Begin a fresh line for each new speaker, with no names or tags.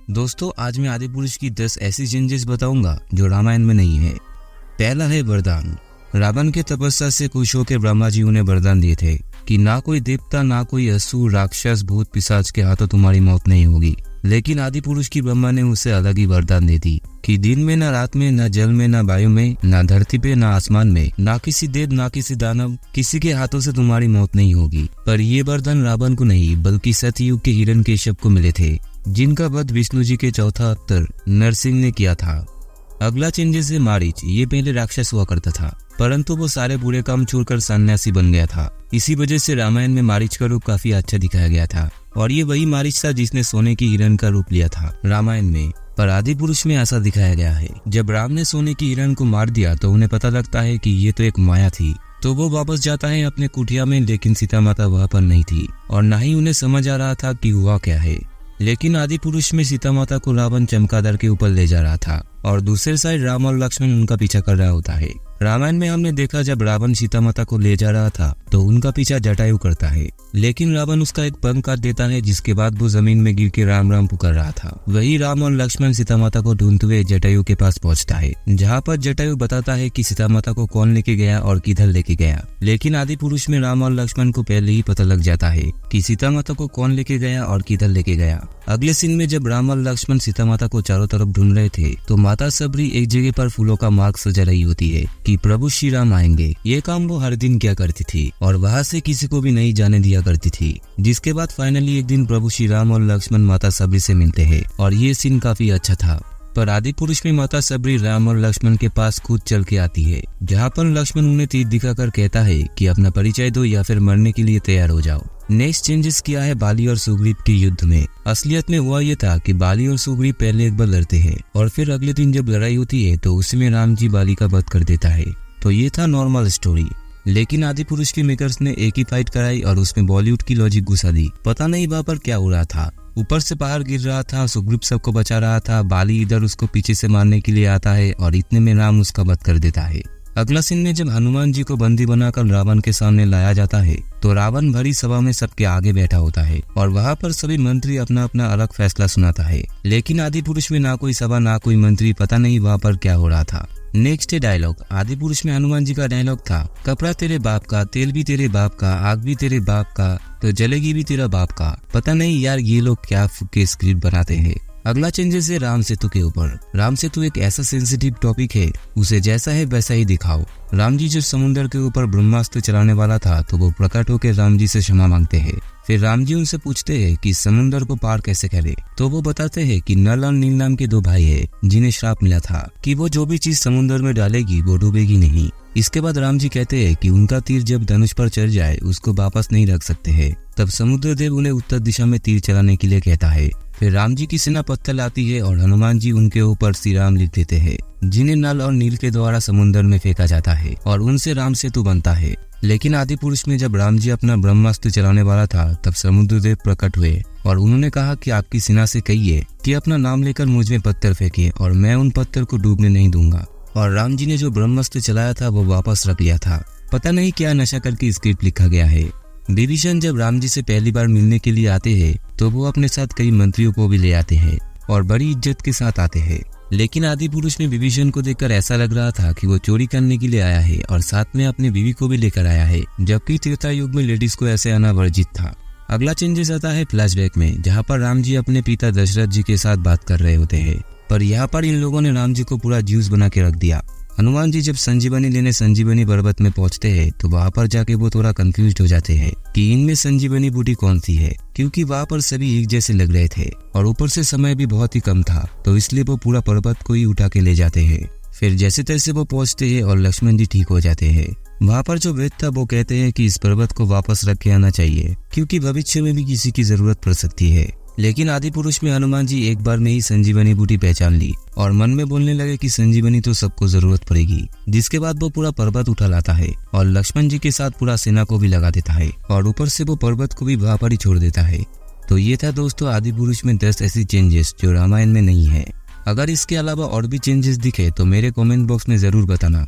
दोस्तों आज मैं आदि पुरुष की 10 ऐसी चेंजेस बताऊंगा जो रामायण में नहीं है। पहला है वरदान। रावण के तपस्या से खुश होकर ब्रह्मा जी उन्हें वरदान दिए थे कि ना कोई देवता, ना कोई असुर, राक्षस, भूत, पिशाच के हाथों तुम्हारी मौत नहीं होगी। लेकिन आदि पुरुष की ब्रह्मा ने उसे अलग ही वरदान दे दी कि दिन में, ना रात में, ना जल में, ना वायु में, ना धरती पे, ना आसमान में, ना किसी देव, ना किसी दानव, किसी के हाथों से तुम्हारी मौत नहीं होगी। पर ये वरदान रावण को नहीं बल्कि सतयुग के हिरण्यकेशव को मिले थे, जिनका वध विष्णु जी के चौथा अवतार नरसिंह ने किया था। अगला चेंजेस है मारीच। ये पहले राक्षस हुआ करता था, परंतु वो सारे बुरे काम छोड़कर सन्यासी बन गया था। इसी वजह से रामायण में मारीच का रूप काफी अच्छा दिखाया गया था और ये वही मारीच था जिसने सोने की हिरण का रूप लिया था रामायण में। पर आदि पुरुष में ऐसा दिखाया गया है, जब राम ने सोने की हिरण को मार दिया तो उन्हें पता लगता है कि ये तो एक माया थी, तो वो वापस जाता है अपने कुटिया में। लेकिन सीता माता वहाँ पर नहीं थी और न ही उन्हें समझ आ रहा था कि हुआ क्या है। लेकिन आदि पुरुष में सीता माता को रावण चमगादड़ के ऊपर ले जा रहा था और दूसरे साइड राम और लक्ष्मण उनका पीछा कर रहा होता है। रामायण में हमने देखा जब रावण सीता माता को ले जा रहा था तो उनका पीछा जटायु करता है, लेकिन रावण उसका एक पंख काट देता है, जिसके बाद वो जमीन में गिर के राम राम पुकार रहा था। वही राम और लक्ष्मण सीता माता को ढूंढते हुए जटायु के पास पहुंचता है, जहाँ पर जटायु बताता है कि सीता माता को कौन लेके गया और किधर लेके गया। लेकिन आदि पुरुष में राम और लक्ष्मण को पहले ही पता लग जाता है कि सीता माता को कौन लेके गया और किधर लेके गया। अगले सीन में जब राम और लक्ष्मण सीता माता को चारों तरफ ढूंढ रहे थे तो माता सबरी एक जगह पर फूलों का मार्ग सजा रही होती है कि प्रभु श्री राम आएंगे। ये काम वो हर दिन किया करती थी और वहाँ से किसी को भी नहीं जाने दिया करती थी। जिसके बाद फाइनली एक दिन प्रभु श्री राम और लक्ष्मण माता सबरी से मिलते हैं और ये सीन काफी अच्छा था। पर आदि पुरुष में माता सबरी राम और लक्ष्मण के पास खुद चल के आती है, जहाँ पर लक्ष्मण उन्हें तीर दिखाकर कहता है कि अपना परिचय दो या फिर मरने के लिए तैयार हो जाओ। नेक्स्ट चेंजेस किया है बाली और सुग्रीव के युद्ध में। असलियत में हुआ ये था कि बाली और सुग्रीव पहले एक बार लड़ते हैं और फिर अगले दिन जब लड़ाई होती है तो उसमें राम जी बाली का वध कर देता है। तो ये था नॉर्मल स्टोरी। लेकिन आदि पुरुष के मेकर्स ने एक ही फाइट कराई और उसमें बॉलीवुड की लॉजिक घुसा दी। पता नहीं वहाँ पर क्या हो रहा था। ऊपर से पहाड़ गिर रहा था, सुग्रीव सबको बचा रहा था, बाली इधर उसको पीछे से मारने के लिए आता है और इतने में राम उसका वध कर देता है। अगला सीन में जब हनुमान जी को बंदी बनाकर रावण के सामने लाया जाता है तो रावण भरी सभा में सबके आगे बैठा होता है और वहाँ पर सभी मंत्री अपना अपना अलग फैसला सुनाता है। लेकिन आदि पुरुष में ना कोई सभा, ना कोई मंत्री, पता नहीं वहाँ पर क्या हो रहा था। नेक्स्ट है डायलॉग। आदि पुरुष में हनुमान जी का डायलॉग था, कपड़ा तेरे बाप का, तेल भी तेरे बाप का, आग भी तेरे बाप का, तो जलेगी भी तेरा बाप का। पता नहीं यार ये लोग क्या फुके स्क्रिप्ट बनाते हैं। अगला चेंजेस है राम सेतु के ऊपर। राम सेतु एक ऐसा सेंसिटिव टॉपिक है, उसे जैसा है वैसा ही दिखाओ। राम जी जब समुद्र के ऊपर ब्रह्मास्त्र चलाने वाला था तो वो प्रकट होकर राम जी से क्षमा मांगते हैं। फिर राम जी उनसे पूछते हैं कि समुद्र को पार कैसे करे, तो वो बताते हैं कि नल और नील नाम के दो भाई हैं जिन्हें श्राप मिला था कि वो जो भी चीज समुद्र में डालेगी वो डूबेगी नहीं। इसके बाद राम जी कहते हैं कि उनका तीर जब धनुष पर चढ़ जाए उसको वापस नहीं रख सकते हैं। तब समुद्र देव उन्हें उत्तर दिशा में तीर चलाने के लिए कहता है। फिर राम जी की सेना पत्थर लाती है और हनुमान जी उनके ऊपर श्री राम लिख देते हैं, जिन्हें नल और नील के द्वारा समुद्र में फेंका जाता है और उनसे राम सेतु बनता है। लेकिन आदि पुरुष में जब राम जी अपना ब्रह्मास्त्र चलाने वाला था तब समुद्र देव प्रकट हुए और उन्होंने कहा कि आपकी सेना से कहिए कि अपना नाम लेकर मुझ में पत्थर फेंके और मैं उन पत्थर को डूबने नहीं दूंगा। और राम जी ने जो ब्रह्मास्त्र चलाया था वो वापस रख लिया था। पता नहीं क्या नशा करके स्क्रिप्ट लिखा गया है। विभीषण जब राम जी से पहली बार मिलने के लिए आते हैं तो वो अपने साथ कई मंत्रियों को भी ले आते हैं और बड़ी इज्जत के साथ आते हैं। लेकिन आदि पुरुष में विभीषण को देखकर ऐसा लग रहा था कि वो चोरी करने के लिए आया है और साथ में अपनी बीवी को भी लेकर आया है, जबकि त्रेता युग में लेडीज को ऐसे आना वर्जित था। अगला चेंजेस आता है फ्लैशबैक में, जहाँ पर राम जी अपने पिता दशरथ जी के साथ बात कर रहे होते हैं। पर यहाँ पर इन लोगों ने राम जी को पूरा ज्यूस बना के रख दिया। हनुमान जी जब संजीवनी लेने संजीवनी पर्वत में पहुंचते हैं तो वहाँ पर जाके वो थोड़ा कंफ्यूज हो जाते हैं कि इनमें संजीवनी बूटी कौन सी है, क्योंकि वहाँ पर सभी एक जैसे लग रहे थे और ऊपर से समय भी बहुत ही कम था, तो इसलिए वो पूरा पर्वत को ही उठा के ले जाते हैं। फिर जैसे तैसे वो पहुंचते हैं और लक्ष्मण जी ठीक हो जाते हैं। वहाँ पर जो वेद था वो कहते हैं कि इस पर्वत को वापस रख के आना चाहिए, क्योंकि भविष्य में भी किसी की जरूरत पड़ सकती है। लेकिन आदि पुरुष में हनुमान जी एक बार में ही संजीवनी बूटी पहचान ली और मन में बोलने लगे कि संजीवनी तो सबको जरूरत पड़ेगी। जिसके बाद वो पूरा पर्वत उठा लाता है और लक्ष्मण जी के साथ पूरा सेना को भी लगा देता है और ऊपर से वो पर्वत को भी वहाँ पर ही छोड़ देता है। तो ये था दोस्तों आदि पुरुष में 10 ऐसी चेंजेस जो रामायण में नहीं है। अगर इसके अलावा और भी चेंजेस दिखे तो मेरे कमेंट बॉक्स में जरूर बताना।